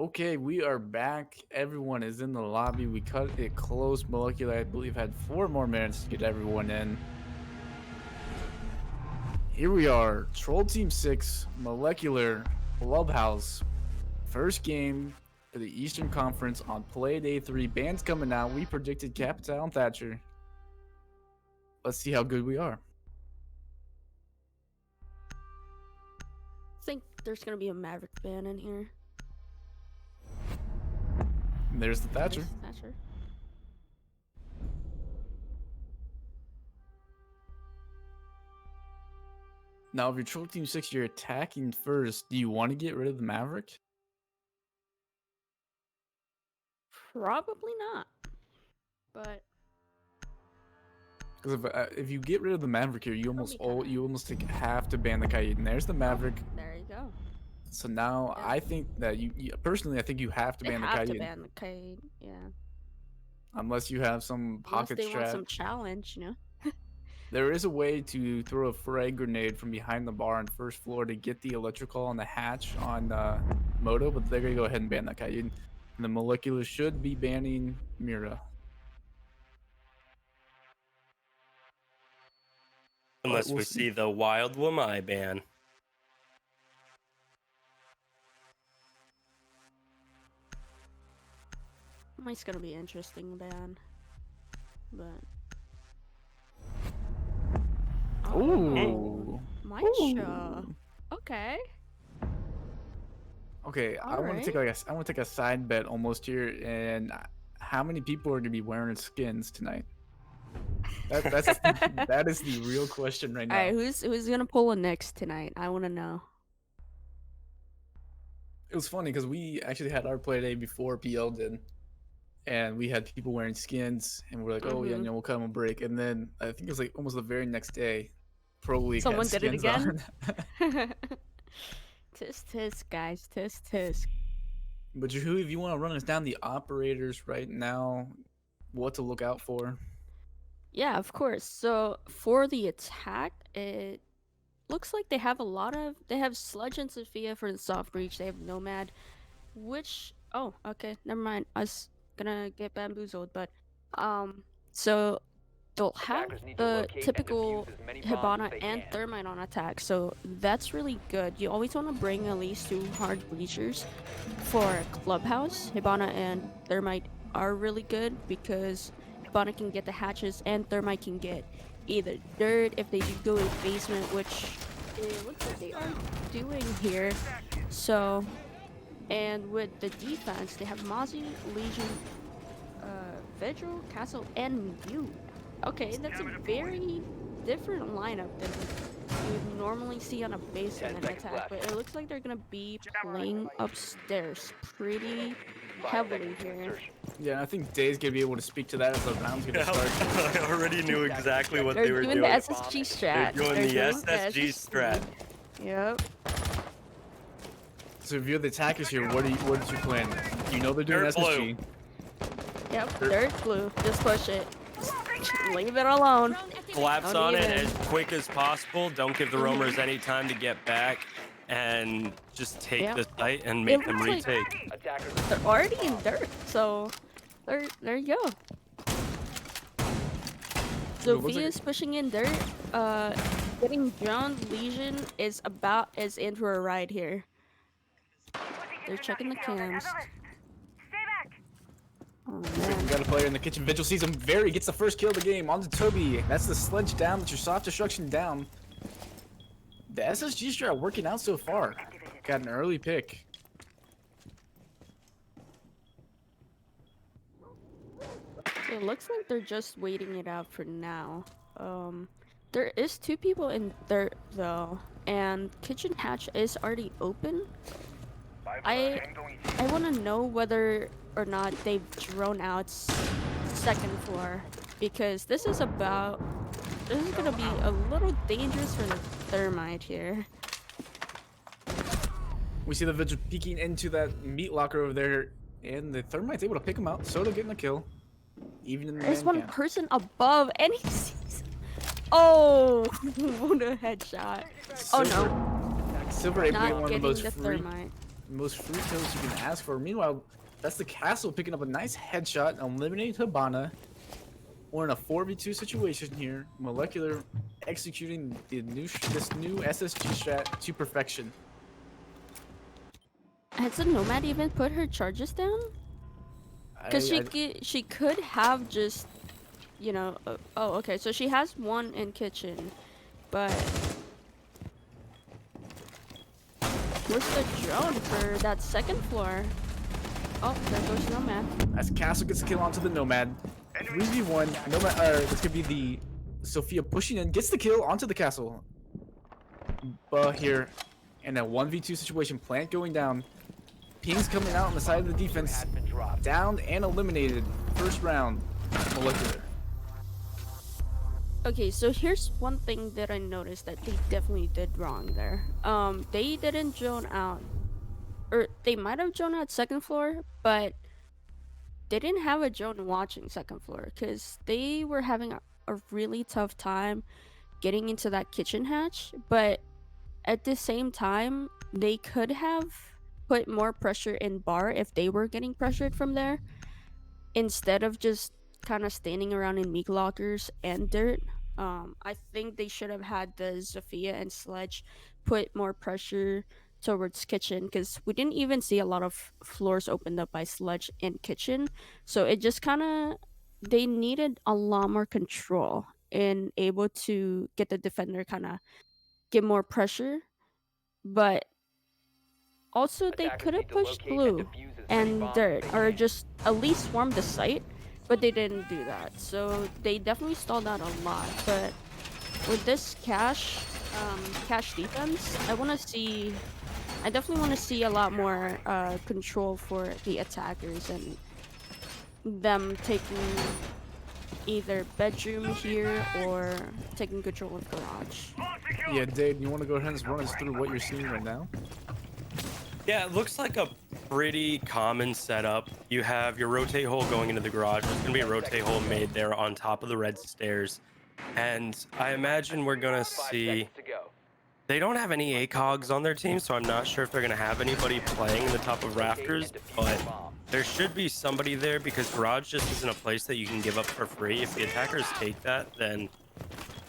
Okay, we are back. Everyone is in the lobby. We cut it close. Molecular, I believe, had 4 more minutes to get everyone in. Here we are. Troll Team 6, Molecular, Clubhouse. First game for the Eastern Conference on Playday 3. Bands coming out. We predicted Capital and Thatcher. Let's see how good we are. I think there's gonna be a Maverick ban in here. There's the Thatcher. Thatcher. Now, if you're Troll Team 6, you're attacking first. Do you want to get rid of the Maverick? Probably not. But Because if you get rid of the Maverick here, you almost have to ban the Kaid. And there's the Maverick. Oh, there you go. So now Yeah. I think that you personally, I think you have to ban the Kaid. Ban the Kaid, yeah. Unless you have some pocket Unless they strat. want some challenge, you know. There is a way to throw a frag grenade from behind the bar on first floor to get the electrical on the hatch on Moto, but they're gonna go ahead and ban that Kaid. And the Molecular should be banning Mira. Unless we see the Wild Wamai ban. Might's gonna be interesting ban. But Ooh. Maisha. Okay. Okay, I want to take a side bet almost here, and how many people are gonna be wearing skins tonight? That is the real question right now. Alright, who's gonna pull a next tonight? I wanna know. It was funny because we actually had our play day before PL did, and we had people wearing skins, and we're like, oh yeah, we'll come and break. And then I think it was like almost the very next day, Pro League Someone had did it skins again? on. Tisk, guys. Tisk. But who, if you want to run us down the operators right now, what to look out for? Yeah, of course. So for the attack, it looks like they have Sludge and Sophia for the soft breach. They have Nomad, which okay, never mind. I was gonna get bamboozled, but so they'll have the typical Hibana and Thermite on attack, so that's really good. You always want to bring at least 2 hard breachers for Clubhouse. Hibana and Thermite are really good because Hibana can get the hatches and Thermite can get either dirt if they do go in basement, which it looks like they are doing here. So, and with the defense, they have Mozzie, Legion, Vigil, Castle, and Mew. Okay, that's a very different lineup than you would normally see on a basement attack, but it looks like they're gonna be playing upstairs pretty heavily here. Yeah, I think Day's gonna be able to speak to that as the round's gonna start. I already knew exactly what They're they were doing doing. the SSG strat. They're doing the SSG strat. Yep. So if you're the attackers here, what is your plan? You know they're doing Dirt SSG. Yep, dirt blue. Just push it. Leave it alone. Collapse on it as quick as possible. Don't give the roamers any time to get back, and just take the site and make them retake. They're already in dirt, so there you go. Sophia's pushing in dirt. Getting drowned. Legion is in for a ride here. They're checking the cams. Oh, We got a player in the kitchen. Vigil sees him. Gets the first kill of the game. On to Toby. That's the sledge down. That's your soft destruction down. The SSG strat working out so far. Got an early pick. It looks like they're just waiting it out for now. There is 2 people in dirt though, and kitchen hatch is already open. I want to know whether or not they've drone out second floor, because this is gonna be a little dangerous for the Thermite here. We see the Vigil peeking into that meat locker over there, and the Thermite's able to pick him out. Soda getting a kill. Even in the There's man one camp. person above, and he sees. Oh, what a headshot! Oh no. Silver able to get Not one of getting those the free. Thermite. most free kills you can ask for. Meanwhile, that's the Castle picking up a nice headshot, eliminating Hibana. We're in a 4v2 situation here. Molecular executing this new SSG strat to perfection. Has the Nomad even put her charges down? Because she could have just, you know, oh, okay, so she has one in kitchen, but where's the drone for that second floor? Oh, there goes Nomad. As Castle gets a kill onto the Nomad. 3v1, Nomad, this could be the Sophia pushing in, gets the kill onto the Castle. But here, in a 1v2 situation, Plant going down. Ping's coming out on the side of the defense. Downed and eliminated. First round, Molecular. Okay, so here's one thing that I noticed that they definitely did wrong there. They didn't drone out, or they might have drone out second floor, but they didn't have a drone watching second floor because they were having a really tough time getting into that kitchen hatch. But at the same time, they could have put more pressure in bar if they were getting pressured from there, instead of just kind of standing around in meat lockers and dirt. I think they should have had the Zofia and Sledge put more pressure towards kitchen, because we didn't even see a lot of floors opened up by Sledge in kitchen. So it just kind of, they needed a lot more control and able to get the defender kind of get more pressure. But also, they could have pushed blue and dirt, or just at least swarmed the site, but they didn't do that. So they definitely stalled out a lot. But with this cash defense, I definitely want to see a lot more control for the attackers, and them taking either bedroom here or taking control of garage. Yeah, Dave, you want to go ahead and run us through what you're seeing right now? Yeah, it looks like a pretty common setup. You have your rotate hole going into the garage. There's gonna be a rotate hole made there on top of the red stairs. And I imagine we're gonna see, they don't have any ACOGs on their team, so I'm not sure if they're gonna have anybody playing in the top of rafters, but there should be somebody there, because garage just isn't a place that you can give up for free. If the attackers take that, then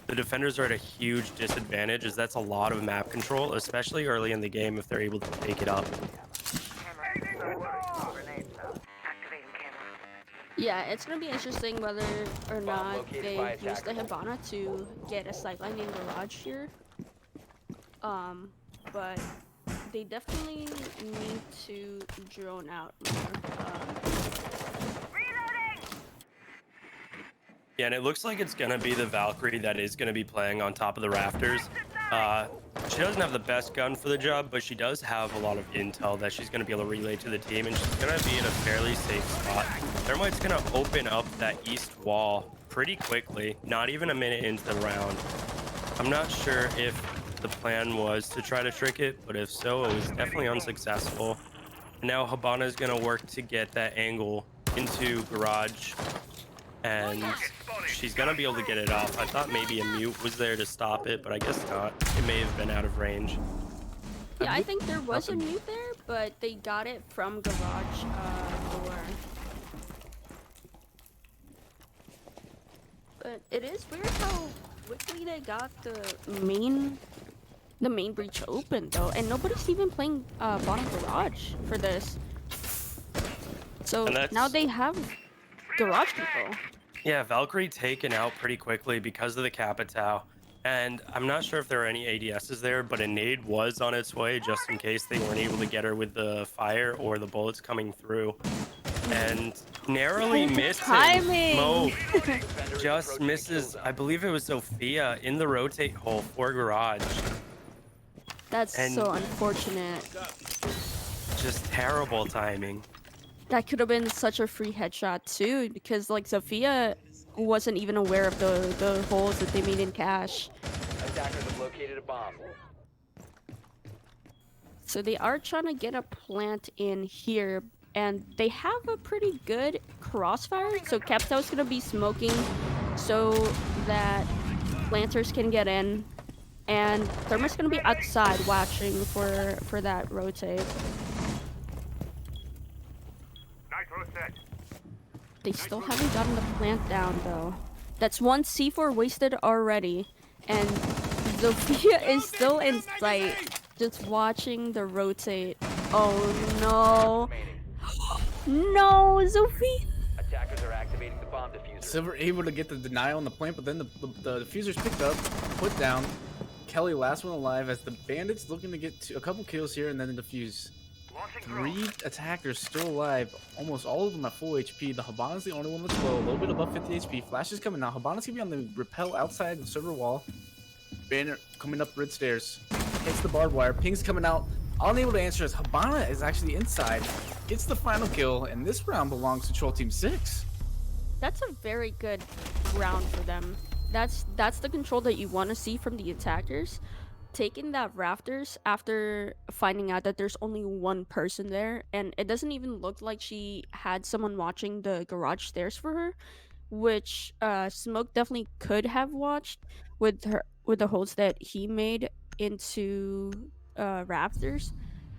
the defenders are at a huge disadvantage, as that's a lot of map control, especially early in the game if they're able to take it up. Yeah, it's gonna be interesting whether or not they use the Hibana to get a sightline in garage here. But they definitely need to drone out more. Yeah, and it looks like it's gonna be the Valkyrie that is gonna be playing on top of the rafters. She doesn't have the best gun for the job, but she does have a lot of intel that she's gonna be able to relay to the team, and she's gonna be in a fairly safe spot. Thermite's gonna open up that east wall pretty quickly, not even a minute into the round. I'm not sure if the plan was to try to trick it, but if so, it was definitely unsuccessful. Now Hibana is gonna work to get that angle into garage, and she's gonna be able to get it off. I thought maybe a mute was there to stop it, but I guess not. It may have been out of range. Yeah, I think there was a mute there, but they got it from garage door. But it is weird how quickly they got the main breach open though, and nobody's even playing bottom garage for this. So now they have garage control. Yeah, Valkyrie taken out pretty quickly because of the Capitao. And I'm not sure if there are any ADSs there, but a nade was on its way just in case they weren't able to get her with the fire or the bullets coming through. And narrowly missing. Mo just misses, I believe it was Sophia, in the rotate hole for garage. That's so unfortunate. Just terrible timing. That could have been such a free headshot too, because like Sophia wasn't even aware of the holes that they made in cash. Attackers have located a bomb. So they are trying to get a plant in here, and they have a pretty good crossfire. So Capitao's gonna be smoking so that planters can get in, and Therma's gonna be outside watching for that rotate. They still haven't gotten the plant down though. That's one C4 wasted already, and Zofia is still in sight, just watching the rotate. Oh no. No, Zofia! Attackers are activating the bomb diffuser. Silver able to get the denial on the plant, but then the diffuser's picked up, put down. Kelly last one alive as the bandits looking to get a couple kills here and then the defuse. 3 attackers still alive, almost all of them at full HP. The Habana's the only one that's low, a little bit above 50 HP. Flash is coming out. Habana's gonna be on the rappel outside the server wall. Bandit coming up red stairs. Hits the barbed wire. Ping's coming out. Unable to answer as Habana is actually inside. Gets the final kill, and this round belongs to Troll Team 6. That's a very good round for them. That's the control that you want to see from the attackers. Taking that rafters after finding out that there's only one person there, and it doesn't even look like she had someone watching the garage stairs for her, which Smoke definitely could have watched with the holes that he made into rafters.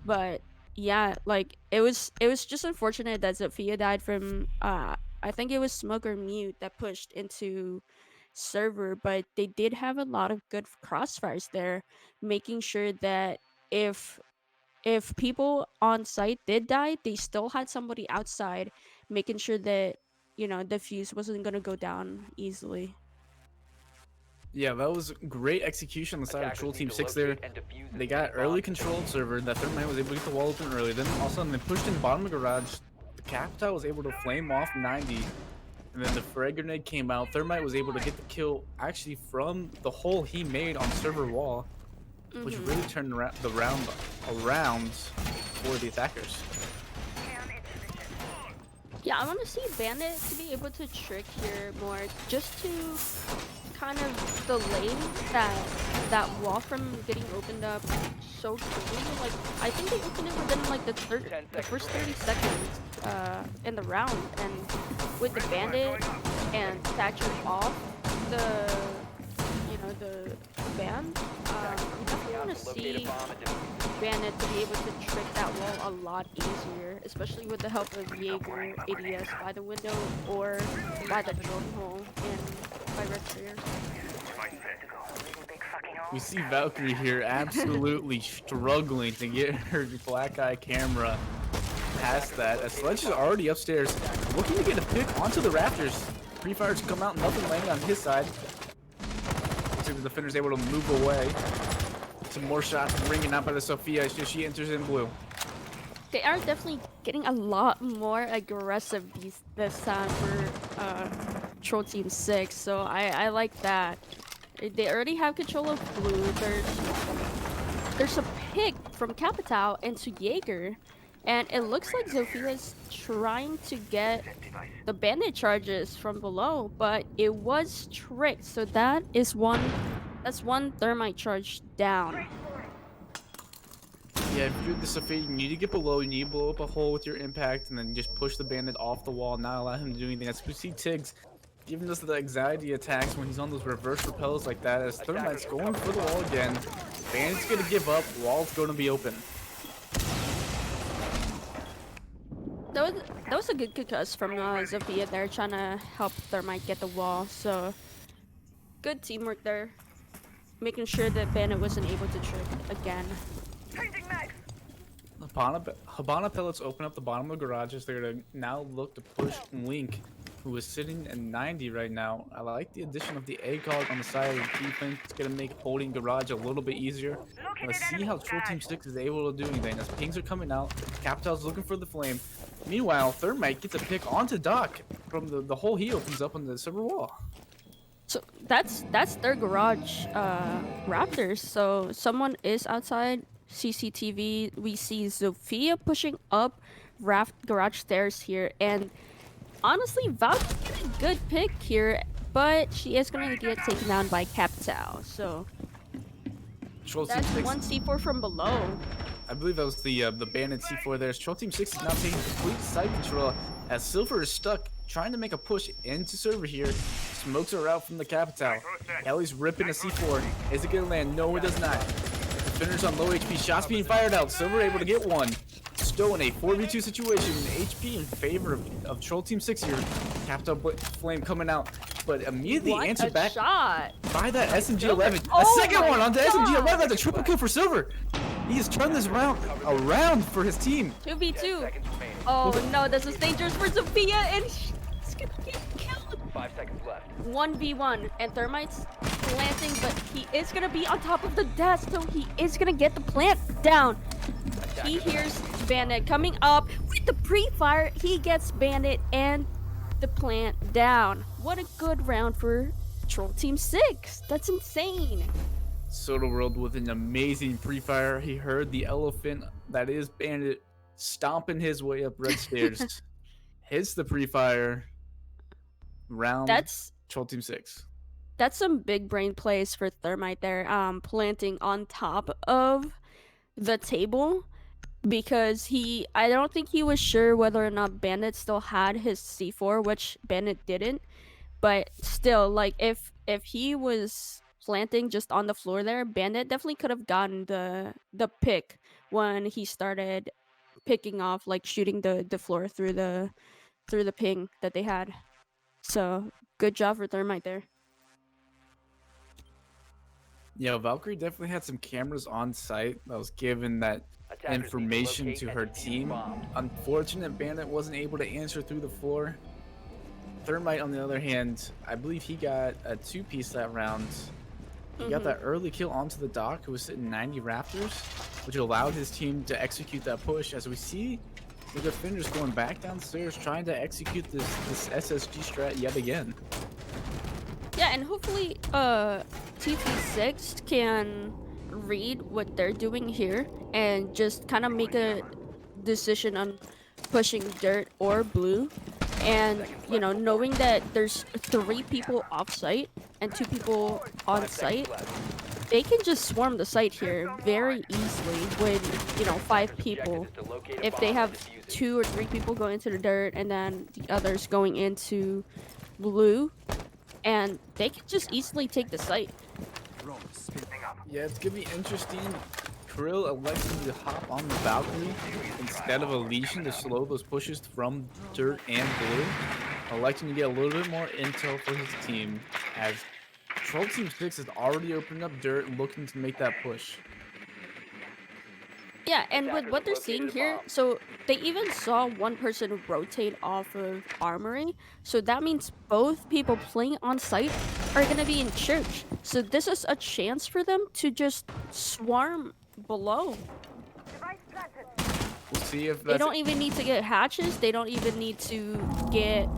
But yeah, like it was just unfortunate that Zofia died from I think it was Smoke or Mute that pushed into server, but they did have a lot of good crossfires there, making sure that if people on site did die, they still had somebody outside making sure that, you know, the fuse wasn't gonna go down easily. Yeah, that was great execution on the side of Attackers Troll need Team to 6 there. locate and defuse They the got bomb early diffuser. control of server. That Thermite was able to get the wall open early. Then all of a sudden they pushed in the bottom of the garage. The Capital was able to flame off 90. And then the frag grenade came out. Thermite was able to get the kill actually from the hole he made on server wall, which really turned the round around for the attackers. Yeah, I want to see Bandit to be able to trick here more, just to kind of delay that wall from getting opened up so quickly. Like, I think they opened it within like the first 30 seconds in the round, and with the Bandit and Thatcher off the band, we definitely want to Locate a see bomb and defuse. Bandit to be able to trick that wall a lot easier, especially with the help of Jaeger, ADS by the window or by the drone hole by red stairs. We see Valkyrie here absolutely struggling to get her black eye camera past that. As Sledge is already upstairs, looking to get a pick onto the rafters. Pre-fires come out, nothing landing on his side. Looks like the defender's able to move away. Some more shots ringing out by the Sophia as she enters in blue. They are definitely getting a lot more aggressive this time for Troll Team 6, so I like that. They already have control of blue. There's a pick from Capital into Jaeger, and it looks like Zofia's trying to get the bandit charges from below, but it was tricked, so that's one thermite charge down. Yeah, if you're the Sophia, you need to get below, you need to blow up a hole with your impact, and then just push the bandit off the wall, not allow him to do anything. As we see Tiggs giving us the anxiety attacks when he's on those reverse repels like that, as Thermite's going for the wall again. Bandit's gonna give up, wall's gonna be open. That was a good concuss from Zofia there, trying to help Thermite get the wall, so good teamwork there, making sure that Bandit wasn't able to trick again. Habana pellets open up the bottom of the garages. They're gonna now look to push Link, who is sitting at 90 right now. I like the addition of the ACOG on the side of the defense. It's gonna make holding garage a little bit easier. Let's see how Troll Team 6 is able to do anything. As pings are coming out, Capital's looking for the flame. Meanwhile, Thermite gets a pick onto Doc from the hole he opens up on the server wall. So that's their garage raptors, so someone is outside CCTV. We see Zofia pushing up garage stairs here, and honestly Valkyrie did a good pick here, but she is going to get taken down by Capital, so Troll Team that's 6, one C4 from below. I believe that was the bandit C4 there. Troll Team 6 is now taking complete side control as Silver is stuck trying to make a push into server here. Smokes are out from the Capital. Ellie's ripping a C4. Is it gonna land? No, it does not. Defenders on low HP. Shots being fired out. Silver able to get one. still in a 4v2 situation. HP in favor of Troll Team 6 here. Capital Flame coming out, but immediately What answered a back shot! by that SMG-11. A Oh second my one onto God. SMG-11. That's a triple kill for Silver. He has turned this round around for his team. 2v2. Seconds remaining. Oh no, this is dangerous for Sophia, and she's gonna get killed. 5 seconds left. 1v1, and Thermite's planting, but he is gonna be on top of the desk, so he is gonna get the plant down. He hears Bandit coming up with the pre-fire. He gets Bandit and the plant down. What a good round for Troll Team 6. That's insane. Soda World with an amazing pre-fire. He heard the elephant that is Bandit stomping his way up red stairs. Hits the pre-fire. Round Troll Team 6. That's some big brain plays for Thermite there. Planting on top of the table, because I don't think he was sure whether or not Bandit still had his C4, which Bandit didn't. But still, like, if he was planting just on the floor there, Bandit definitely could have gotten the pick when he started picking off, like shooting the floor through the ping that they had. So good job for Thermite there. Yeah, Valkyrie definitely had some cameras on site that was given that Attackers need to information locate to and her defuse team. bomb. Unfortunate Bandit wasn't able to answer through the floor. Thermite, on the other hand, I believe he got a 2-piece that round. He got that early kill onto the dock, who was sitting 90 Raptors, which allowed his team to execute that push. As we see the defenders going back downstairs, trying to execute this SSG strat yet again. Yeah, and hopefully TT6 can read what they're doing here and just kind of make a decision on pushing dirt or blue. And, you know, knowing that there's 3 people off site and 2 people on site, they can just swarm the site here very easily with, you know, 5 people. Objective is to locate a If bomb they and have defuse it. 2 or 3 people going into the dirt and then the others going into blue, and they can just easily take the site. Yeah, it's gonna be interesting. Krill electing to hop on the Valkyrie instead of Elysian to slow those pushes from dirt and blue. Electing to get a little bit more intel for his team, as Troll Team 6 has already opened up dirt looking to make that push. Yeah, and with what they're seeing here, so they even saw one person rotate off of Armory, so that means both people playing on site are gonna be in church. So this is a chance for them to just swarm below. We'll see if They that's don't even need to get hatches. They don't even need to get.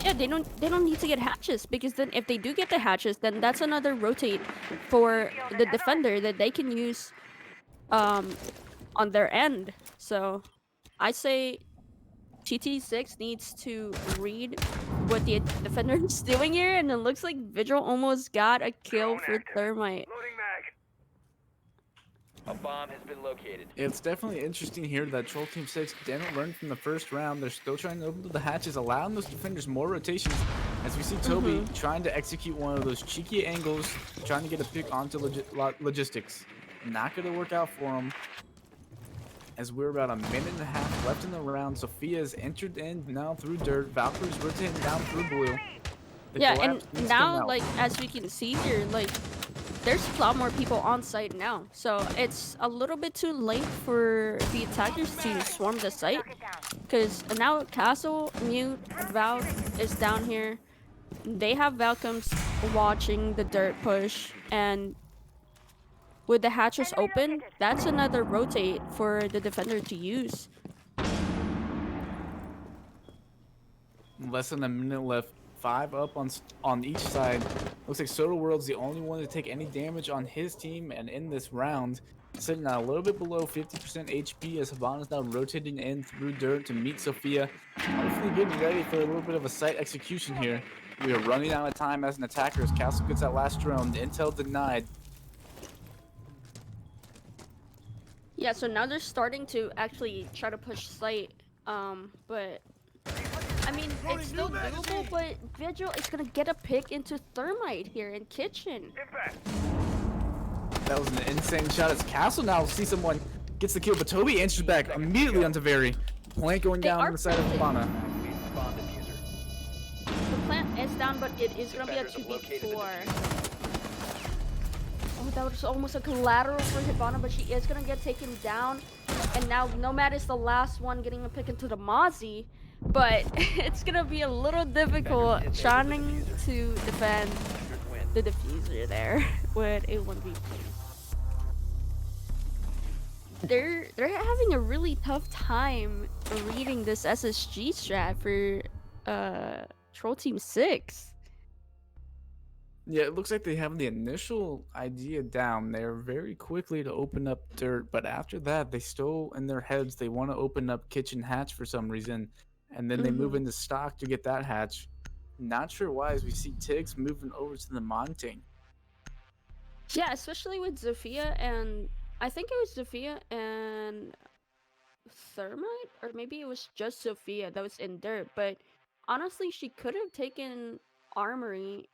Yeah, they don't need to get hatches, because then if they do get the hatches, then that's another rotate for the defender that they can use on their end. So I say TT6 needs to read what the defender is doing here, and it looks like Vigil almost got a kill for Thermite. A bomb has been located. It's definitely interesting here that Troll Team 6 didn't learn from the first round. They're still trying to open the hatches, allowing those defenders more rotations. As we see Toby trying to execute one of those cheeky angles, trying to get a pick onto logistics. Not going to work out for him. As we're about a minute and a half left in the round, Sophia's entered in now through dirt. Valkyrie's rotating down through blue. The Yeah, collapse and needs to come now, out. like, as we can see here, like, there's a lot more people on site now. So it's a little bit too late for the attackers to swarm the site, because now Castle, Mute, Val is down here. They have Valcoms watching the dirt push, and with the hatches open, that's another rotate for the defender to use. Less than a minute left. 5 up on each side. Looks like Soda World's the only one to take any damage on his team, and in this round, sitting at a little bit below 50% HP as Havana's now rotating in through dirt to meet Sophia. Hopefully getting ready for a little bit of a site execution here. We are running out of time as an attacker as Castle gets that last drone. Intel denied. Yeah, so now they're starting to actually try to push site, but I mean, it's still doable, but Vigil is gonna get a pick into Thermite here in Kitchen. That was an insane shot as Castle now see someone Gets the kill, but Toby answers back immediately onto Very. Plant going They down are on the side of planted. Habana. Bomb diffuser. The plant is down, but it is gonna be a Defenders have located the 2v4. Oh, that was almost a collateral for Hibana, but she is gonna get taken down. And now Nomad is the last one getting a pick into the Mozzie, but it's gonna be a little difficult trying to defend Win. the diffuser there with a 1v3. They're having a really tough time reading this SSG strat for Troll Team 6. Yeah, it looks like they have the initial idea down there very quickly to open up dirt, but after that, they still, in their heads, they want to open up kitchen hatch for some reason, and then they move into stock to get that hatch. Not sure why, as we see Tiggs moving over to the Monting. Yeah, especially with Zofia and I think it was Zofia and Thermite, or maybe it was just Sophia that was in dirt. But honestly, she could have taken Armory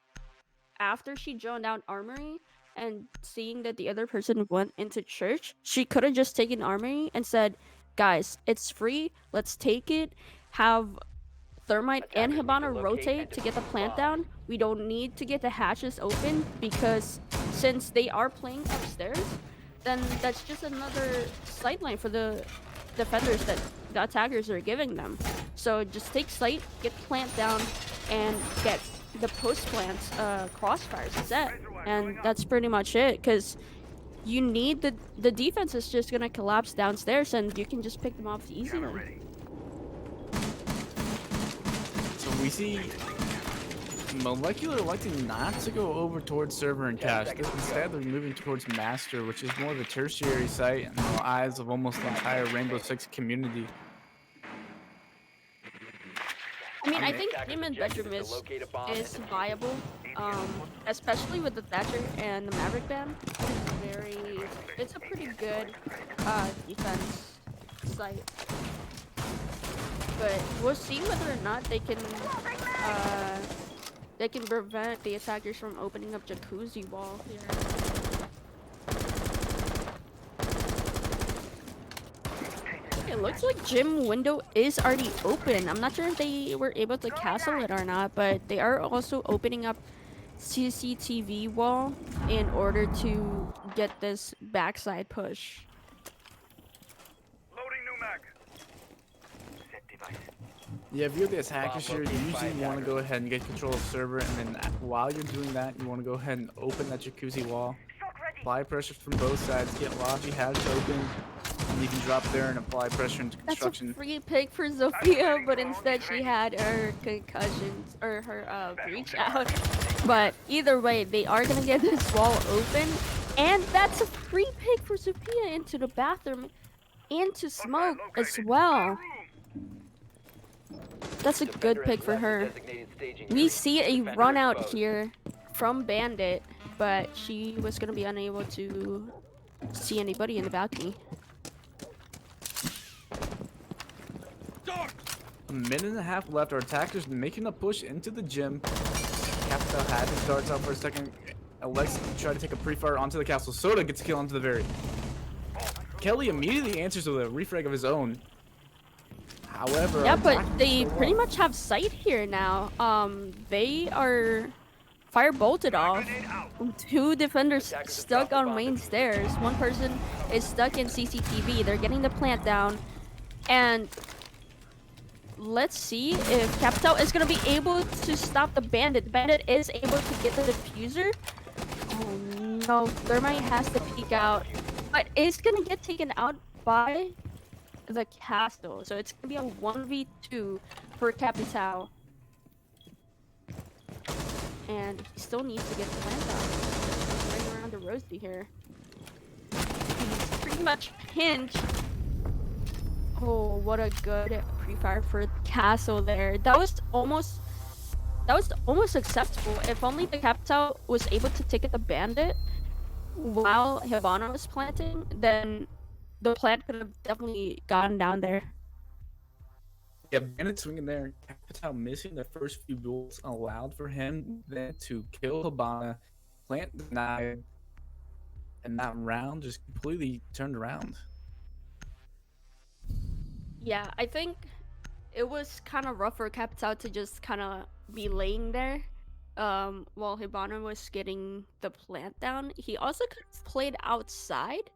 after she joined out Armory, and seeing that the other person went into church, she could have just taken Armory and said, "Guys, it's free. Let's take it. Have Thermite and Attackers need to Hibana locate rotate and to get the defuse plant bombs. down. We don't need to get the hatches open because since they are playing upstairs, then that's just another sideline for the defenders that the attackers are giving them. So just take site, get plant down, and get the post plant crossfires set, and that's pretty much it. Because you need the defense is just gonna collapse downstairs, and you can just pick them off easily. So we see Molecular electing not to go over towards server and cache. Instead, they're moving towards master, which is more of a tertiary site in the eyes of almost the entire Rainbow Six community. I mean, I think Demon Bedroom is viable, especially with the Thatcher and the Maverick ban. It's a pretty good defense site. But we'll see whether or not they can prevent the attackers from opening up Jacuzzi wall here. It looks like gym window is already open. I'm not sure if they were able to castle it or not, but they are also opening up CCTV wall in order to get this backside push. Yeah, if you're the attackers here, you usually want to go ahead and get control of server, and then while you're doing that, you want to go ahead and open that Jacuzzi wall. Apply pressure from both sides, get lobby hatch open, and you can drop there and apply pressure into That's a construction. free pick for Zofia, but instead she had her concussions or her breach out. But either way, they are gonna get this wall open, and that's a free pick for Zofia into the bathroom, into smoke as well. That's a good pick for her. We see a run out here from Bandit, but she was gonna be unable to see anybody in the balcony. A minute and a half left. Our attackers making a push into the gym. Capital had to start out for a second. Alex tried to take a pre-fire onto the castle. Soda gets a kill onto the very. Kelly immediately answers with a refrag of his own. However, Yeah, our but attackers they still pretty up. much have sight here now. They are fire bolted off. Two defenders stuck on main stairs. One person is stuck in CCTV. They're getting the plant down, and let's see if Capital is gonna be able to stop the bandit. The bandit is able to get the diffuser. Oh no, Thermite has to peek out, but it's gonna get taken out by the castle. So it's gonna be a 1v2 for Capital. And he still needs to get the plant out. He's running around the roasty here. He's pretty much pinched. Oh, what a good pre-fire for castle there. That was almost acceptable. If only the Capital was able to take the bandit while Hibana was planting, then the plant could have definitely gotten down there. Yeah, Bandit swinging there. Capital missing the first few bullets allowed for him then to kill Habana, plant denied, and that round just completely turned around. Yeah, I think it was kind of rough for Capital to just kind of be laying there while Hibana was getting the plant down. He also could have played outside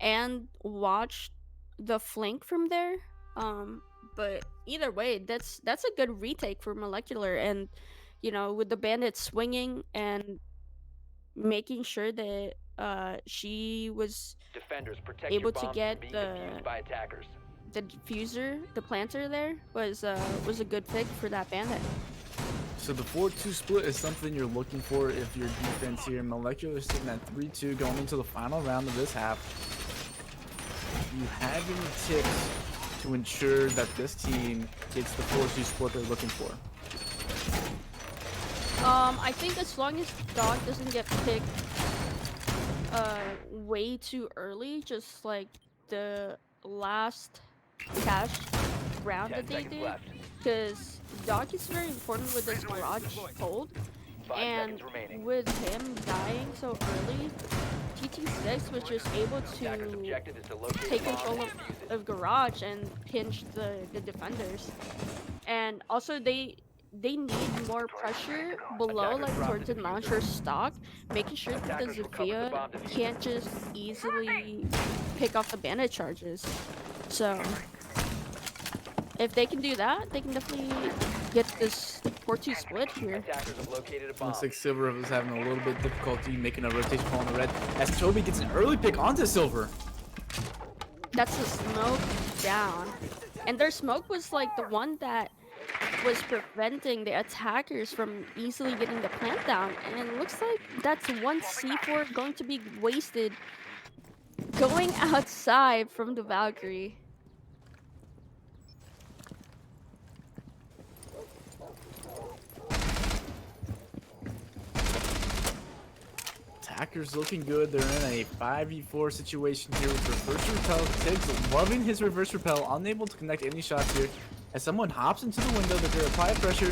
and watched the flank from there. Um, but either way, that's a good retake for Molecular, and with the bandit swinging and making sure that she was Defenders, protect your able to bombs from get being the defused by attackers. diffuser, the planter there was a good pick for that bandit. So the 4-2 split is something you're looking for if your defense here. Molecular sitting at 3-2 going into the final round of this half. Do you have any tips to ensure that this team gets the 4-2 split they're looking for? I think as long as Dog doesn't get picked way too early, just like the last cash round 10 that they seconds did, left. because Dog is very important with this garage hold, 5 and seconds remaining. with him dying so early, TT6 was just able Attackers' to objective is to locate take a bomb control and defuse it. of garage and pinch the defenders, and also they need more pressure below, Attackers like drop towards the the diffuser. launcher stock, making sure that the Attackers recovered the Zofia bomb diffuser. can't just easily pick off the bandit charges. So if they can do that, they can definitely get this 4-2 split here. Attackers have located a bomb. Looks like Silver is having a little bit of difficulty making a rotation call on the red as Toby gets an early pick onto Silver. That's the smoke down, and their smoke was like the one that was preventing the attackers from easily getting the plant down, and it looks like that's one C4 going to be wasted going outside from the Valkyrie. Attackers looking good. They're in a 5v4 situation here with reverse repel. Tiggs loving his reverse repel, unable to connect any shots here. As someone hops into the window, they're going to apply pressure.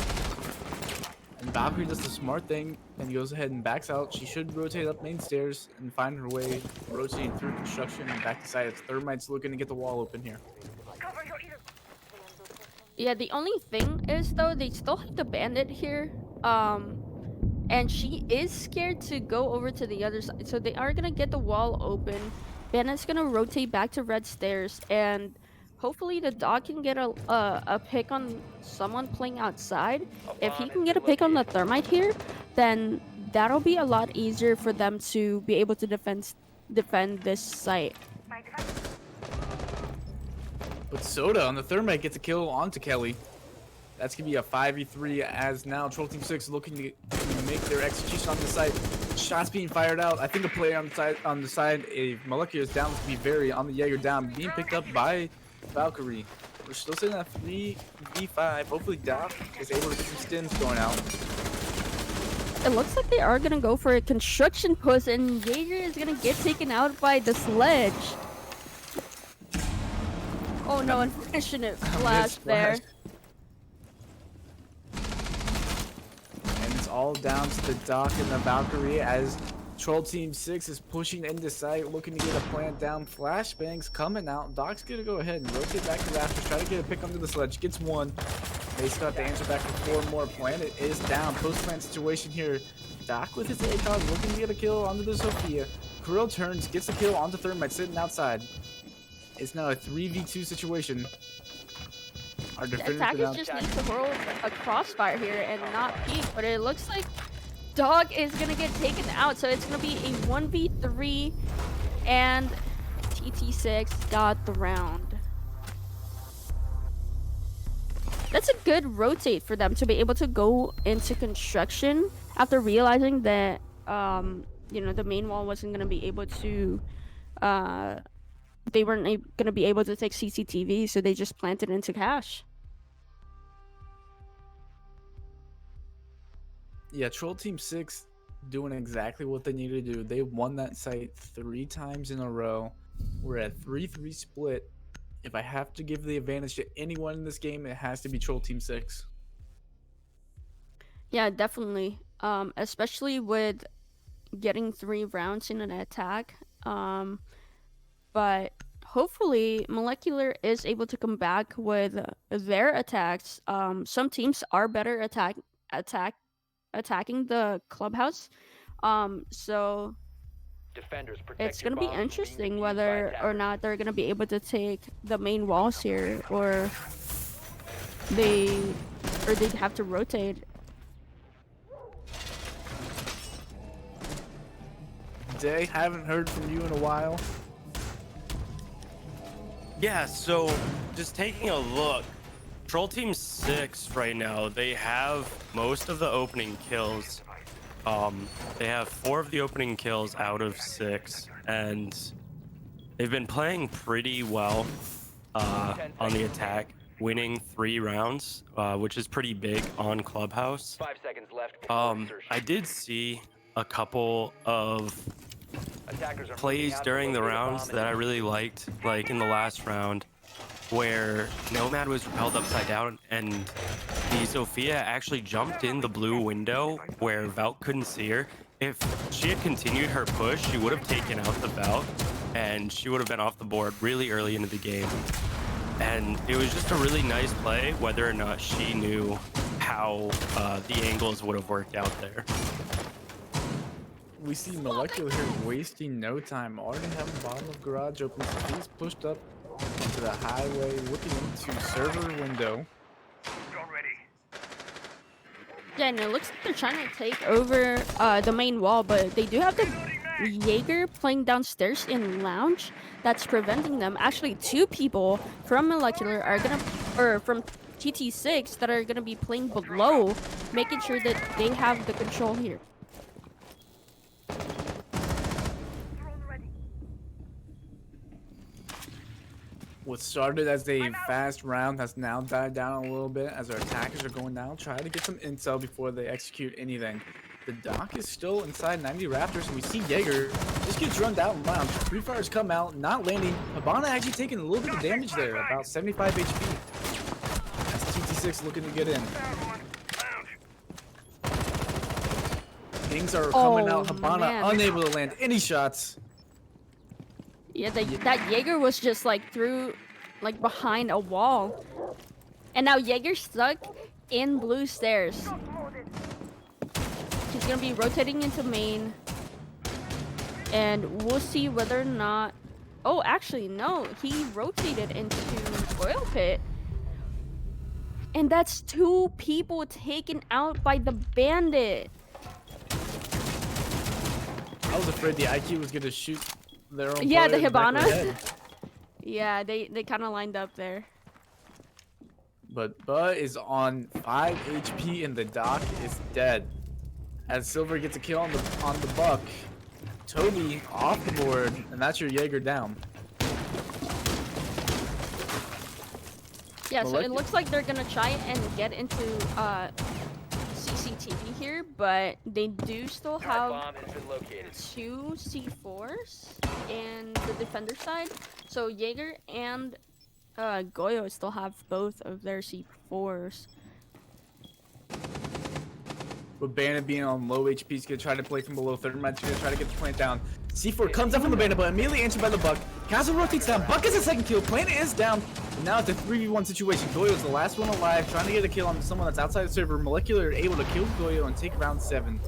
And Valkyrie does the smart thing and goes ahead and backs out. She should rotate up main stairs and find her way, rotating through construction and back to side. It's Thermite's looking to get the wall open here. Yeah, the only thing is though, they still have the bandit here. And she is scared to go over to the other side. So they are gonna get the wall open. Bandit's gonna rotate back to red stairs, and hopefully the dog can get a pick on someone playing outside. If he can get a pick on the thermite here, then that'll be a lot easier for them to be able to defend this site. But Soda on the Thermite gets a kill onto Kelly. That's going to be a 5v3 as now Troll Team 6 looking to make their execution on the site. Shots being fired out. I think a player on the side, a Molecular is down to be very on the Jaeger down, being picked up by Valkyrie. We're still sitting at 3v5. Hopefully Doc is able to get some stims going out. It looks like they are gonna go for a construction push, and Jaeger is gonna get taken out by the sledge. Oh no, unfortunate flash there. And it's all down to the Doc and the Valkyrie as Troll Team 6 is pushing into sight, looking to get a plant down. Flashbangs coming out. Doc's gonna go ahead and rotate back to rafters, try to get a pick under the sledge. Gets one. They still have to answer back for 4 more. Planet is down. Post-plant situation here. Doc with his ACOG looking to get a kill onto the Sophia. Kirill turns, gets a kill onto Thermite, sitting outside. It's now a 3v2 situation. Our defenders Attackers just need to hold a crossfire here and not peek, but it looks like Dog is gonna get taken out, so it's gonna be a 1v3, and TT6 got the round. That's a good rotate for them to be able to go into construction after realizing that the main wall wasn't gonna be able to they weren't going to be able to take CCTV, so they just planted into cash. Yeah, Troll Team 6 doing exactly what they need to do. They won that site 3 times in a row. We're at 3-3 split. If I have to give the advantage to anyone in this game, it has to be Troll Team 6. Yeah, definitely. Especially with getting 3 rounds in an attack. But hopefully Molecular is able to come back with their attacks. Some teams are better attacking the clubhouse. So Defenders, protect it's your gonna be bombs from being interesting defused by whether or attackers. not they're gonna be able to take the main walls here, or they they'd have to rotate. Day, haven't heard from you in a while. Yeah, so just taking a look, Troll Team 6 right now, they have most of the opening kills. They have 4 of the opening kills out of 6, and they've been playing pretty well on the attack, winning 3 rounds, which is pretty big on Clubhouse. 5 seconds left before insertion. I did see a couple of Attackers are moving plays out to during the locate a rounds bomb that I and really liked, like in the last round, where Nomad was repelled upside down and the Sophia actually jumped in the blue window where Valk couldn't see her. If she had continued her push, she would have taken out the Valk and she would have been off the board really early into the game. And it was just a really nice play, whether or not she knew how the angles would have worked out there. We see Molecular here wasting no time. Already having bottom of garage open. So he's pushed up to the highway, looking into server window. Yeah, and it looks like they're trying to take over the main wall, but they do have the Jaeger playing downstairs in lounge. That's preventing them. Actually, 2 people from Molecular are gonna, or from TT6 that are gonna be playing below, making sure that they have the control here. What started as a fast round has now died down a little bit as our attackers are going down, trying to get some intel before they execute anything. The dock is still inside 90 Raptors, and we see Jaeger just gets run down lounge. Free fires come out, not landing. Habana actually taking a little bit of damage there, about 75 HP. As TT6 looking to get in. Things are coming out. Habana man. unable to land any shots. Yeah, that Jaeger was just like through, like behind a wall. And now Jaeger's stuck in blue stairs. He's gonna be rotating into main. And we'll see whether or not... Oh, actually, no. He rotated into oil pit. And that's 2 people taken out by the bandit. I was afraid the IQ was gonna shoot their own Yeah, player the in back of the Hibana. head. Yeah, they kind of lined up there. But Buh is on 5 HP and the dock is dead. As Silver gets a kill on the buck. Toby off the board, and that's your Jaeger down. Yeah, so it Molec- looks like they're gonna try and get into CCTV here, but they do still have bomb has been located. 2 C4s in the defender side. So Jaeger and Goyo still have both of their C4s. With Bandit being on low HP, he's gonna try to play from below. Thermite's gonna try to get the plant down. C4 comes up from the Bandit, but immediately answered by the Buck. Castle rotates down. Buck gets a second kill. Planet is down. And now it's a 3v1 situation. Goyo's the last one alive, trying to get a kill on someone that's outside the server. Molecular able to kill Goyo and take round 7.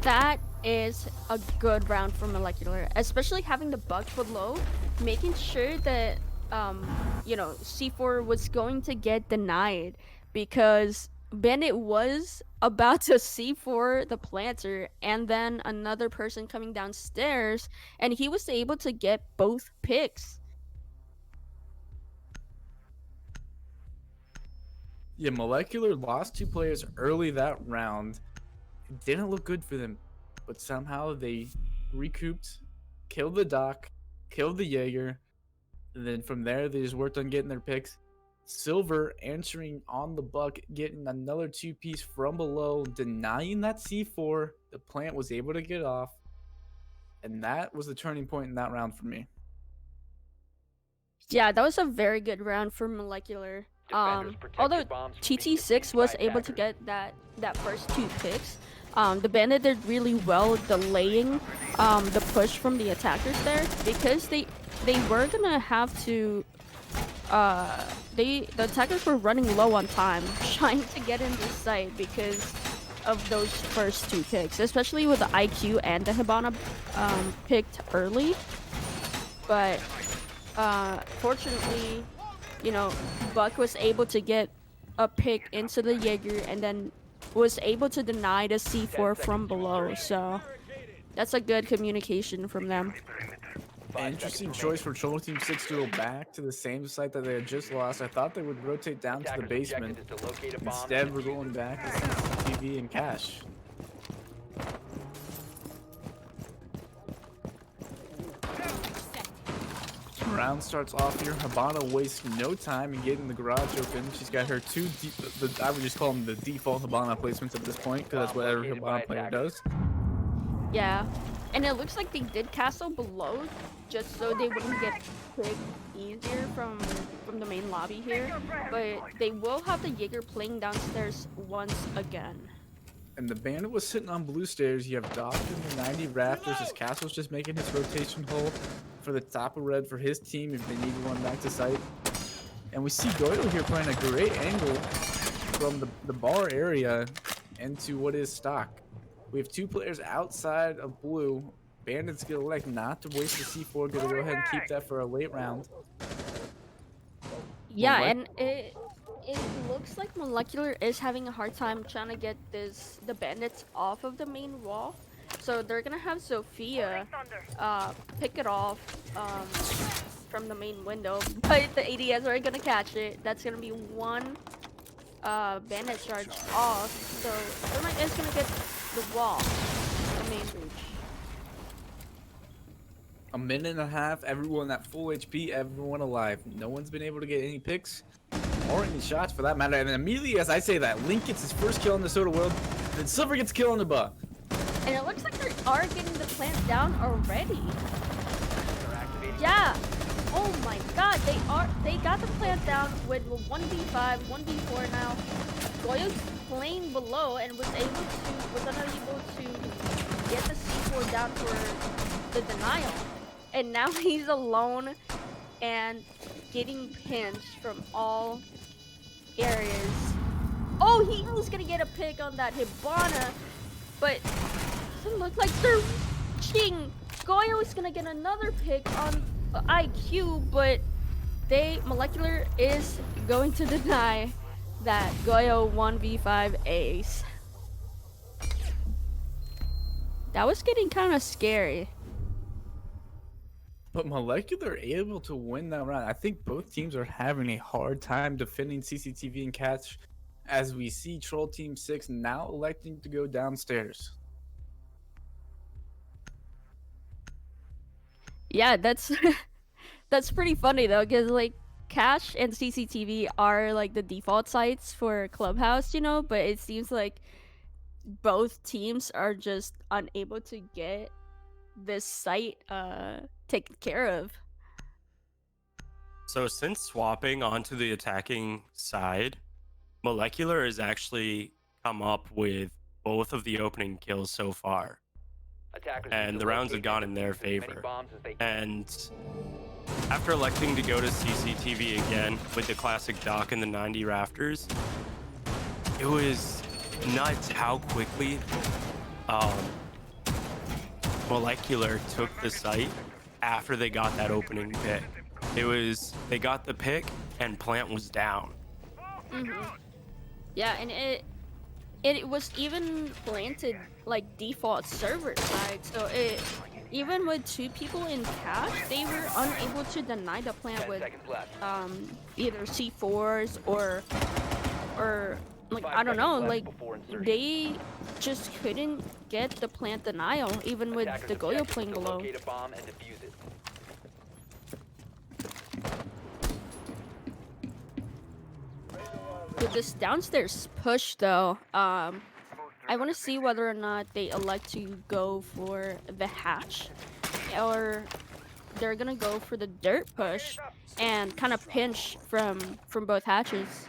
That is a good round for Molecular, especially having the Buck below, making sure that you know, C4 was going to get denied because Bandit was about to C4 the planter and then another person coming downstairs, and he was able to get both picks. Yeah, Molecular lost 2 players early that round. It didn't look good for them, but somehow they recouped, killed the Doc, killed the Jaeger, and then from there they just worked on getting their picks. Silver answering on the Buck, getting another 2-piece from below, denying that C4. The plant was able to get off, and that was the turning point in that round for me. Yeah, that was a very good round for Molecular. Defenders, protect Although your bombs from being TT6 defused was by able to attackers. get that first 2 picks, The Bandit did really well delaying the push from the attackers there because they were gonna have to the attackers were running low on time trying to get into sight because of those first two picks, especially with the IQ and the Hibana picked early. But fortunately, you know, Buck was able to get a pick into the Jaeger and then was able to deny the C4 from below. So that's a good communication from them. Interesting choice for Troll Team 6 to go back to the same site that they had just lost. I thought they would rotate down to the Attackers' basement. objective is to locate a bomb Instead, and we're defuse going it. back to CCTV and Cash. Round starts off here. Habana wastes no time in getting the garage open. She's got her two, I would just call them the default Habana placements at this point, because that's what every Located by Habana player attackers. does. Yeah, and it looks like they did castle below just so they wouldn't get picked easier from the main lobby here. But they will have the Jaeger playing downstairs once again. And the Bandit was sitting on blue stairs. You have Doc in the 90 rafters. His Castle's just making his rotation hole for the top of red for his team if they need one back to site. And we see Goyo here playing a great angle from the bar area into what is stock. We have two players outside of blue. Bandit's gonna elect not to waste the C4. Gonna go ahead and keep that for a late round. Yeah, what? and it looks like Molecular is having a hard time trying to get the bandits off of the main wall. So they're gonna have Sophia pick it off from the main window, but the ADS are gonna catch it. That's gonna be one bandit charge off. So Thermite is gonna get the wall, the main breach. A minute and a half. Everyone at full HP. Everyone alive. No one's been able to get any picks or any shots for that matter. And immediately as I say that, Link gets his first kill in the Soda world. Then Silver gets kill on the butt. And it looks like they are getting the plant down already. They're activating. Yeah. Oh my god, they got the plant down with 1v5, 1v4 now. Goyo's playing below and was unable to get the C4 down for the denial. And now he's alone and getting pinched from all areas. Oh, he was gonna get a pick on that Hibana, but doesn't look like they're reaching. Goyo is gonna get another pick on the IQ, but Molecular is going to deny that Goyo 1v5 ace. That was getting kind of scary. But Molecular able to win that round. I think both teams are having a hard time defending CCTV and Catch as we see Troll Team 6 now electing to go downstairs. Yeah, that's that's pretty funny though, because like Cash and CCTV are like the default sites for Clubhouse, you know, but it seems like both teams are just unable to get this site taken care of. So since swapping onto the attacking side, Molecular has actually come up with both of the opening kills so far. Attackers And need the to rounds have locate gone and in their defuse as many favor. bombs as they can. And after electing to go to CCTV again with the classic Doc in the 90 rafters, it was nuts how quickly Molecular took the site after they got that opening pick. They got the pick and plant was down. Yeah, and it was even planted like default server side, so even with two people in cash, they were unable to deny the plant 10 with seconds left. either C4s or like 5 I don't know, seconds left like before insertion. they just couldn't get the plant denial even with Attackers' the Goyo objective is playing to below. locate a bomb and defuse it. With this downstairs push though, I want to see whether or not they elect to go for the hatch or they're gonna go for the dirt push and kind of pinch from both hatches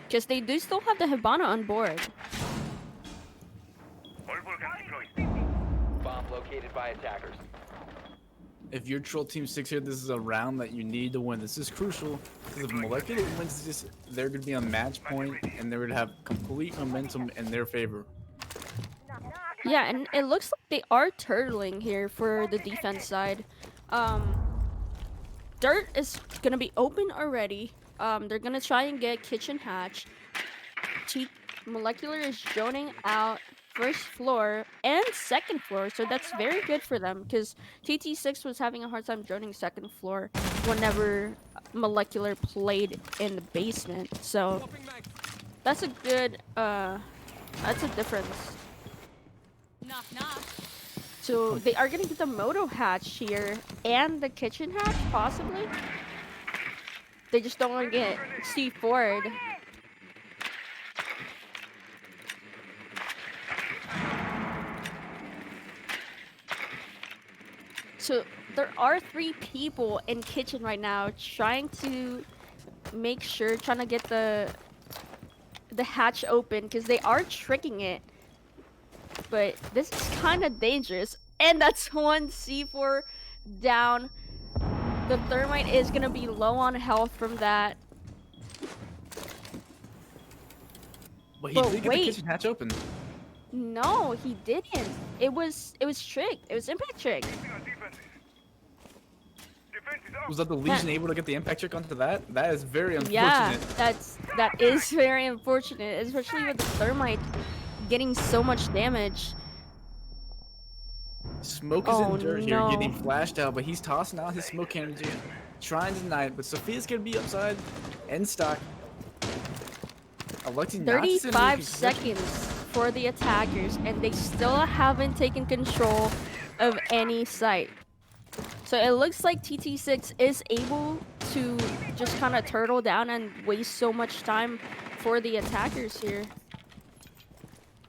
because they do still have the Hibana on board. located by attackers. If you're Troll Team 6 here, this is a round that you need to win. This is crucial because if Molecular wins this, they're going to be on match point and they're going to have complete momentum in their favor. Yeah, and it looks like they are turtling here for the defense side. Dirt is gonna be open already. They're gonna try and get kitchen hatch. Molecular is droning out first floor and second floor, so that's very good for them because TT6 was having a hard time droning second floor whenever Molecular played in the basement. So that's a good that's a difference. Knock knock. So they are gonna get the moto hatch here and the kitchen hatch possibly. They just don't want to get C4'd. So there are 3 people in kitchen right now trying to make sure, trying to get the hatch open because they are tricking it. But this is kind of dangerous. And that's 1 C4 down. The thermite is going to be low on health from that. But he But did get the wait. kitchen hatch open. No, he didn't. It was tricked. It was impact trick. Was that the Legion able to get the impact trick onto that? That is very unfortunate. Yeah, that is very unfortunate, especially with the thermite getting so much damage. Smoke is Oh, in dirt here, no. getting flashed out, but he's tossing out his smoke cannon, trying to deny it. But Sophia's gonna be upside, end stock. Electing not to send 35 Luffy. seconds for the attackers, and they still haven't taken control of any site. So it looks like TT6 is able to just kind of turtle down and waste so much time for the attackers here.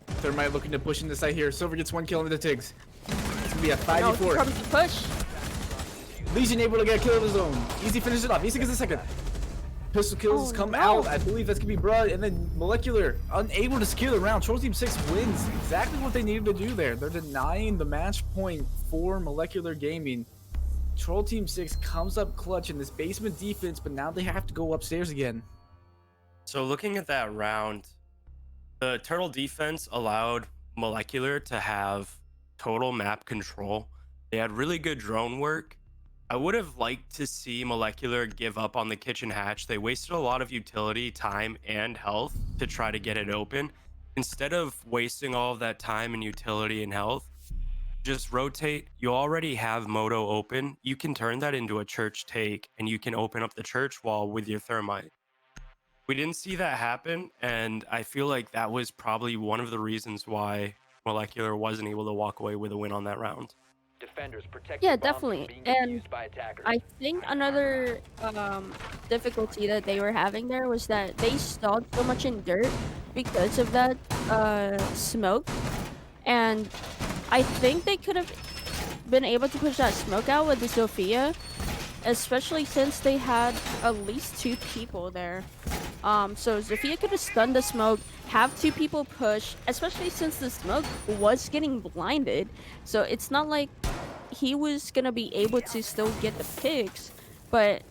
Thermite looking to push into site here. Silver gets 1 kill into the Tigs. It's gonna be a No, 5v4. here comes the push. Legion able to get a kill of his own. Easy finish it off. Easy gets a second. Pistol kills Oh, come no. out. I believe that's gonna be Blood, and then Molecular unable to secure the round. Troll Team 6 wins exactly what they needed to do there. They're denying the match point for Molecular Gaming. Troll Team 6 comes up clutch in this basement defense, but now they have to go upstairs again. So looking at that round, the turtle defense allowed Molecular to have total map control. They had really good drone work. I would have liked to see Molecular give up on the kitchen hatch. They wasted a lot of utility, time, and health to try to get it open. Instead of wasting all of that time and utility and health, just rotate. You already have Moto open. You can turn that into a church take, and you can open up the church wall with your thermite. We didn't see that happen, and I feel like that was probably one of the reasons why Molecular wasn't able to walk away with a win on that round. Defenders protect Yeah, the bombs from definitely. being And used by attackers. I think another difficulty that they were having there was that they stalled so much in dirt because of that smoke, and I think they could have been able to push that smoke out with the Sophia, especially since they had at least 2 people there. So Sophia could have stunned the smoke, have 2 people push, especially since the smoke was getting blinded. So it's not like he was gonna be able to still get the picks, but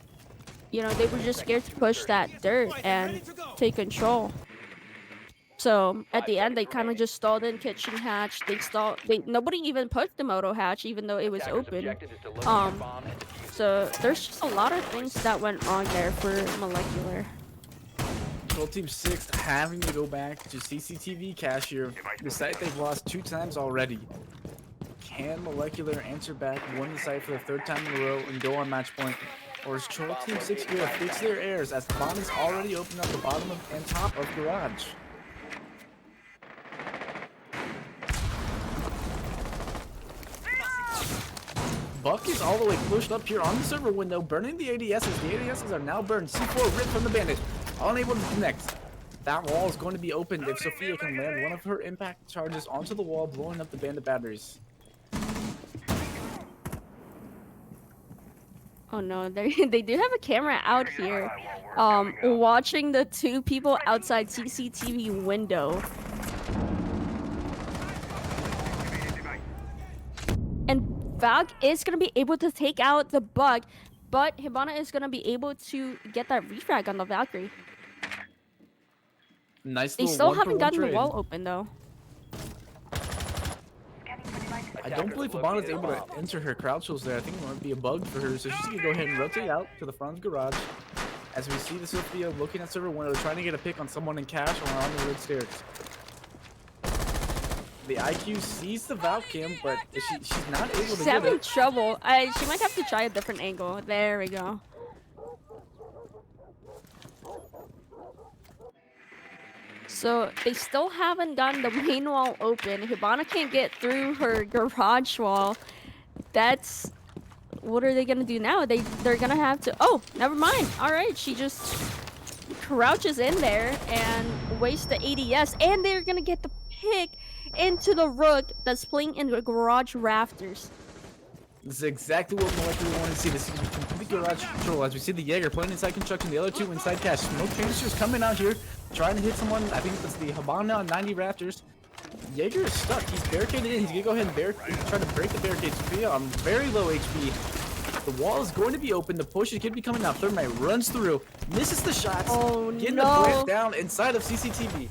you know, they were just scared to push that dirt and take control. So at the end, they kind of just stalled in kitchen hatch. Nobody even pushed the moto hatch, even though it was Attackers' open. objective is to locate a Um, bomb and defuse it. So there's just a lot of things that went wrong there for Molecular. Troll Team 6 having to go back to CCTV cashier. The site they've lost 2 times already. Can Molecular answer back, win the site for the 3rd time in a row, and go on match point? Or is Troll Team 6 going to fix their errors as the bomb is already opened up the bottom and top of garage? Buck is all the way pushed up here on the server window, burning the ADSs. The ADSs are now burned. C4 ripped from the bandit, unable to connect. That wall is going to be opened if Sophia can land one of her impact charges onto the wall, blowing up the bandit batteries. Oh no, they do have a camera out here, watching the 2 people outside CCTV window. Valk is gonna be able to take out the bug, but Hibana is gonna be able to get that refrag on the Valkyrie. Nice They little still 1 for haven't 1 gotten the trade. wall open though. I don't believe Hibana's able to enter her crouchals there. I think it might be a bug for her, so she's gonna go ahead and rotate out to the front garage. As we see the Sophia looking at server window, trying to get a pick on someone in cash or on the red stairs. The IQ sees the Valk cam, but she's not able to She's get having it. trouble. She might have to try a different angle. There we go. So they still haven't gotten the main wall open. Hibana can't get through her garage wall. That's what are they gonna do now? They're gonna have to. Oh, never mind. All right, she just crouches in there and wastes the ADS, and they're gonna get the pick into the rook that's playing in the garage rafters. This is exactly what Molecular wanted to see. This is complete garage control. As we see the Jaeger playing inside construction, the other two inside cash. Smoke canisters coming out here, trying to hit someone. I think that's the Habana on 90 Raptors. Jaeger is stuck. He's barricaded in. He's gonna go ahead and try to break the barricade. Sophia on very low HP. The wall is going to be open. The push is going to be coming out. Thermite runs through, misses the shots, Oh, getting no. the plant down inside of CCTV.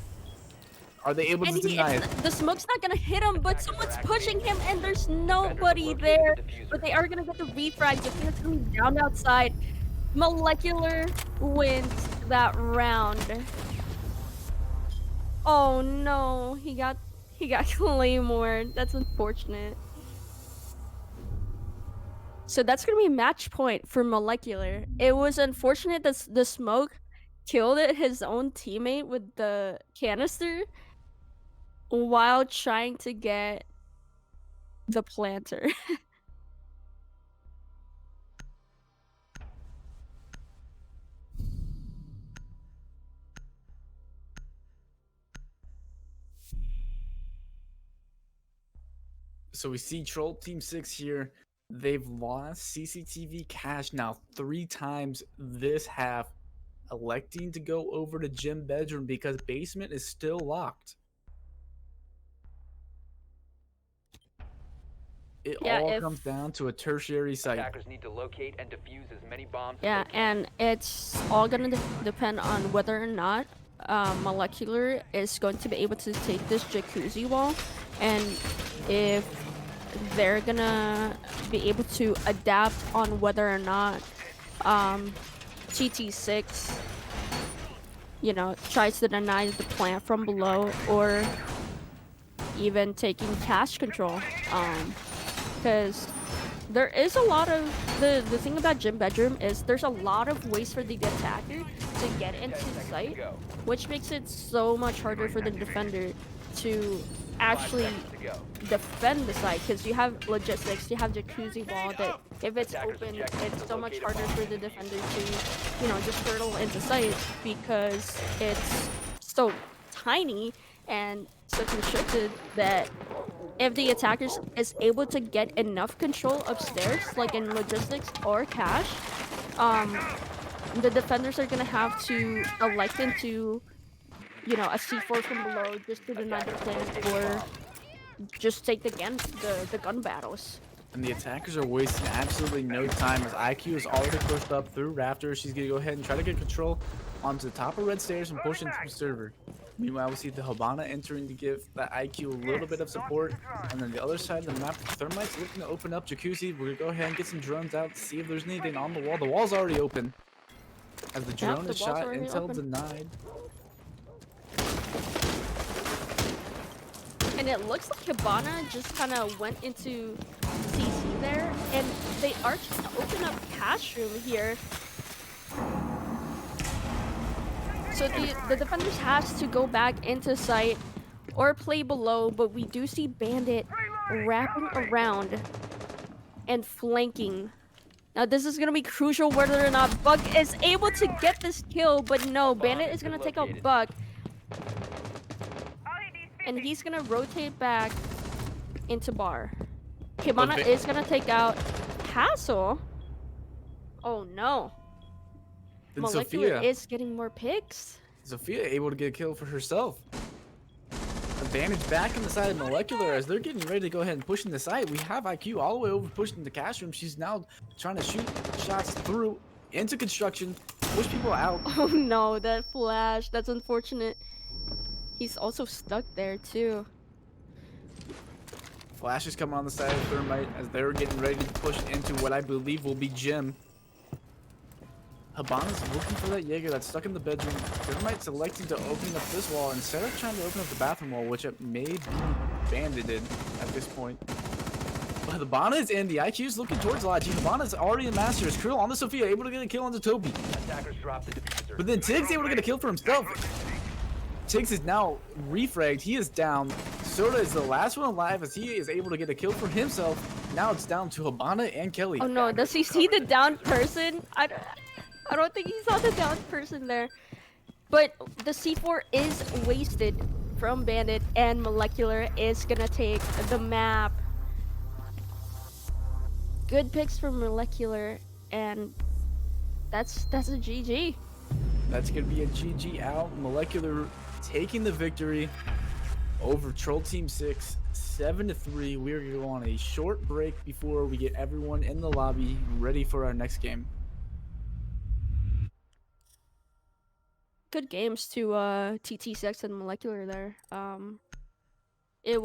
Are they able to And deny it? the smoke's not gonna hit him, but someone's pushing him, and there's nobody there. But they are gonna get the refrag. It's coming down outside. Molecular wins that round. Oh no, he got Claymore. That's unfortunate. So that's gonna be match point for Molecular. It was unfortunate that the smoke killed his own teammate with the canister while trying to get the planter. So we see Troll Team 6 here. They've lost CCTV cash now 3 times this half, electing to go over to gym bedroom because basement is still locked. It all comes down to a tertiary site. Attackers need to locate and defuse as many bombs as Yeah, they can. and it's all gonna depend on whether or not Molecular is going to be able to take this jacuzzi wall, and if they're gonna be able to adapt on whether or not TT6, you know, tries to deny the plant from below, or even taking cash control. Because there is a lot of the thing about gym bedroom is there's a lot of ways for the attacker to get into the site, which makes it so much harder for the defender to actually defend the site, because you have logistics, you have jacuzzi wall that if it's open, it's so much harder for the defender to, you know, just hurtle into sight because it's so tiny and so constricted that if the attacker is able to get enough control upstairs, like in logistics or cash, the defenders are gonna have to elect into, you know, a C4 from below just to deny the plant, or just take the gun battles. And the attackers are wasting absolutely no time as IQ is already pushed up through rafters. She's gonna go ahead and try to get control onto the top of red stairs and push into the server. Meanwhile, we see the Habana entering to give that IQ a little bit of support. And then the other side of the map, Thermite's looking to open up jacuzzi. We're gonna go ahead and get some drones out to see if there's anything on the wall. The wall's already open. As the drone is shot, intel denied. And it looks like Hibana just kind of went into CC there, and they are trying to open up cash room here. So the defenders has to go back into site or play below, but we do see Bandit wrapping around and flanking. Now this is gonna be crucial whether or not Bug is able to get this kill, but no, Bandit is gonna take out Bug. And he's gonna rotate back into bar. Hibana is gonna take out Hassel. Oh no. Then Molecular Sophia is getting more picks. able to get a kill for herself. advantage back on the side of Molecular as they're getting ready to go ahead and push in the site. We have IQ all the way over pushing the cash room. She's now trying to shoot shots through into construction, push people out. Oh no, that flash. That's unfortunate. He's also stuck there too. Flash is coming on the side of Thermite as they're getting ready to push into what I believe will be Jim. Habana's looking for that Jaeger that's stuck in the bedroom. Thermite selecting to open up this wall instead of trying to open up the bathroom wall, which it may be banded at this point. But Habana is in. The IQ is looking towards Logi. Habana's already in Masters. Krill on the Sophia, able to get a kill on the Toby. Attackers drop the diffuser. But then Tiggs able to get a kill for himself. Tiggs is now refragged. He is down. Soda is the last one alive as he is able to get a kill for himself. Now it's down to Habana and Kelly. Oh no, does he see the down person? I don't think he saw the down person there. But the C4 is wasted from Bandit, and Molecular is gonna take the map. Good picks from Molecular, and that's a GG. That's going to be a GG out. Molecular taking the victory over Troll Team 6, 7-3. We're going to go on a short break before we get everyone in the lobby ready for our next game. Good games to TT6 and Molecular there.